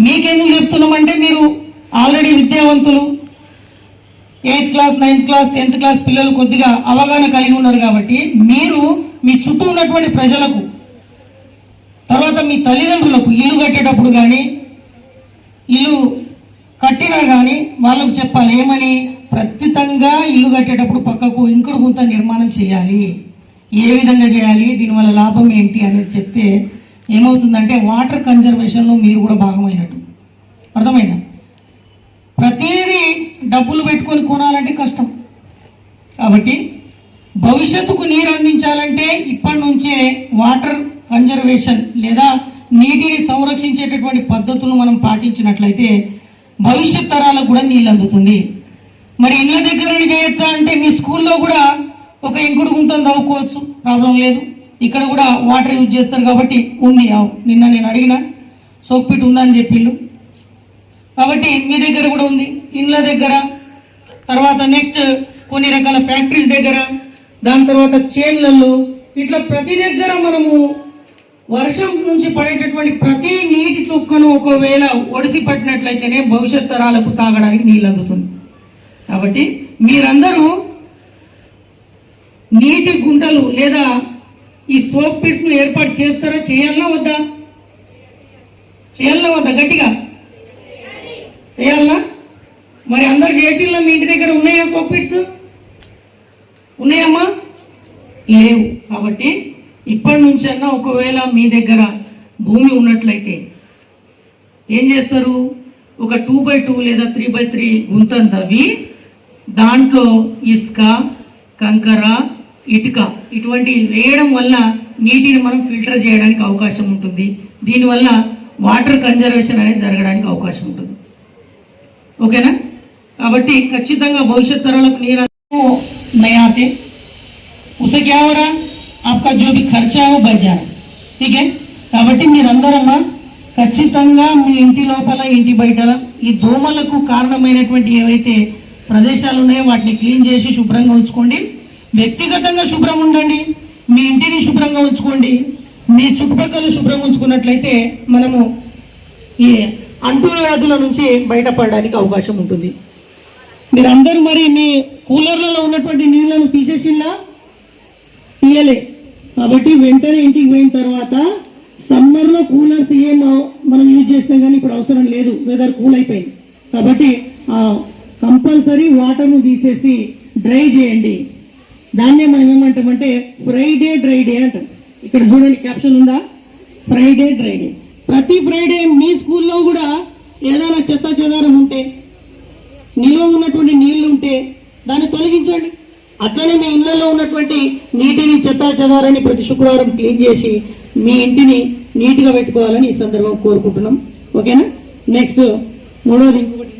మీకెందుకు చెప్తున్నామంటే మీరు ఆల్రెడీ విద్యావంతులు, 8th class 9th class 10th class పిల్లలు కొద్దిగా అవగాహన కలిగి ఉన్నారు కాబట్టి మీరు మీ చుట్టూ ఉన్నటువంటి ప్రజలకు, తర్వాత మీ తల్లిదండ్రులకు ఇల్లు కట్టేటప్పుడు కానీ ఇల్లు కట్టినా కానీ వాళ్ళకు చెప్పాలి ఏమని, ఖచ్చితంగా ఇల్లు కట్టేటప్పుడు పక్కకు ఇంకుడు గుంత నిర్మాణం చేయాలి, ఏ విధంగా చేయాలి, దీనివల్ల లాభం ఏంటి అనేది చెప్తే ఏమవుతుందంటే వాటర్ కన్జర్వేషన్లో మీరు కూడా భాగమైనట్టు. అర్థమైనా? ప్రతిదీ డబ్బులు పెట్టుకొని కొనాలంటే కష్టం. కాబట్టి భవిష్యత్తుకు నీరు అందించాలంటే ఇప్పటి నుంచే వాటర్ కన్జర్వేషన్ లేదా నీటిని సంరక్షించేటటువంటి పద్ధతులను మనం పాటించినట్లయితే భవిష్యత్ తరాలకు కూడా నీళ్ళు అందుతుంది. మరి ఇళ్ళ దగ్గర చేయొచ్చా అంటే మీ స్కూల్లో కూడా ఒక ఇంకుడు గుంతను తవ్వుకోవచ్చు, ప్రాబ్లం లేదు. ఇక్కడ కూడా వాటర్ యూజ్ చేస్తారు కాబట్టి ఉంది. నిన్న నేను అడిగిన సోక్పిట్ ఉందని చెప్పిళ్ళు, కాబట్టి మీ దగ్గర కూడా ఉంది ఇండ్ల దగ్గర. తర్వాత నెక్స్ట్ కొన్ని రకాల ఫ్యాక్టరీస్ దగ్గర, దాని తర్వాత చేన్లలో, ఇట్లా ప్రతి దగ్గర మనము వర్షం నుంచి పడేటటువంటి ప్రతి నీటి చుక్కను ఒకవేళ ఒడిసి పట్టినట్లయితేనే భవిష్యత్ తరాలకు తాగడానికి నీళ్ళు అందుతుంది. కాబట్టి మీరందరూ నీటి గుంటలు లేదా ఈ స్మోక్ పిట్స్ ను ఏర్పాటు చేస్తారా? చేయాలనా వద్దా? చేయాలనా వద్దా? గట్టిగా చేయాలనా? మరి అందరు చేసిల్లా? మీ ఇంటి దగ్గర ఉన్నాయా స్మోక్ పిట్స్? ఉన్నాయమ్మా? లేవు. కాబట్టి ఇప్పటి నుంచన్నా ఒకవేళ మీ దగ్గర భూమి ఉన్నట్లయితే ఏం చేస్తారు, ఒక 2x2 లేదా 3x3 గుంతను తవ్వి దాంట్లో ఇసుక, కంకర, ఇటుక ఇటువంటి వేయడం వల్ల నీటిని మనం ఫిల్టర్ చేయడానికి అవకాశం ఉంటుంది. దీనివల్ల వాటర్ కన్జర్వేషన్ అనేది జరగడానికి అవకాశం ఉంటుంది. ఓకేనా? కాబట్టి ఖచ్చితంగా భవిష్యత్ తరాలకు నీరు नहीं आते, उसे क्या हो रहा, आपका जो भी खर्चा है वो बढ़ जा रहा है. ठीक है? కాబట్టి మీరందరమ్మా ఖచ్చితంగా మీ ఇంటి లోపల ఇంటి బయట ఈ దోమలకు కారణమైనటువంటి ఏవైతే ప్రదేశాలు ఉన్నాయో వాటిని క్లీన్ చేసి శుభ్రంగా ఉంచుకోండి. వ్యక్తిగతంగా శుభ్రం ఉండండి, మీ ఇంటిని శుభ్రంగా ఉంచుకోండి. మీ చుట్టుపక్కల శుభ్రంగా ఉంచుకున్నట్లయితే మనము ఈ అంటువ్యాధుల నుంచి బయటపడడానికి అవకాశం ఉంటుంది. మీరందరూ మరి మీ కూలర్లలో ఉన్నటువంటి నీళ్లను తీసేసిలా? తీయలే. కాబట్టి వెంటనే ఇంటికి పోయిన తర్వాత సమ్మర్లో కూలర్స్ మనం యూజ్ చేసినా కానీ ఇప్పుడు అవసరం లేదు, వెదర్ కూల్ అయిపోయింది. కాబట్టి కంపల్సరీ వాటర్ను తీసేసి డ్రై చేయండి. దాన్నే మనం ఏమంటామంటే ఫ్రైడే డ్రై డే అంటాం. ఇక్కడ చూడండి క్యాప్షన్ ఉందా, ఫ్రైడే డ్రై డే. ప్రతి ఫ్రైడే మీ స్కూల్లో కూడా ఏదైనా చెత్త చెదారం ఉంటే, నిల్వ ఉన్నటువంటి నీళ్లు ఉంటే దాన్ని తొలగించండి. అట్లనే మీ ఇళ్లలో ఉన్నటువంటి నీటిని, చెత్త చెదారాన్ని ప్రతి శుక్రవారం క్లీన్ చేసి మీ ఇంటిని నీట్గా పెట్టుకోవాలని ఈ సందర్భంగా కోరుకుంటున్నాం. ఓకేనా? నెక్స్ట్ మూడోది ఇంకొకటి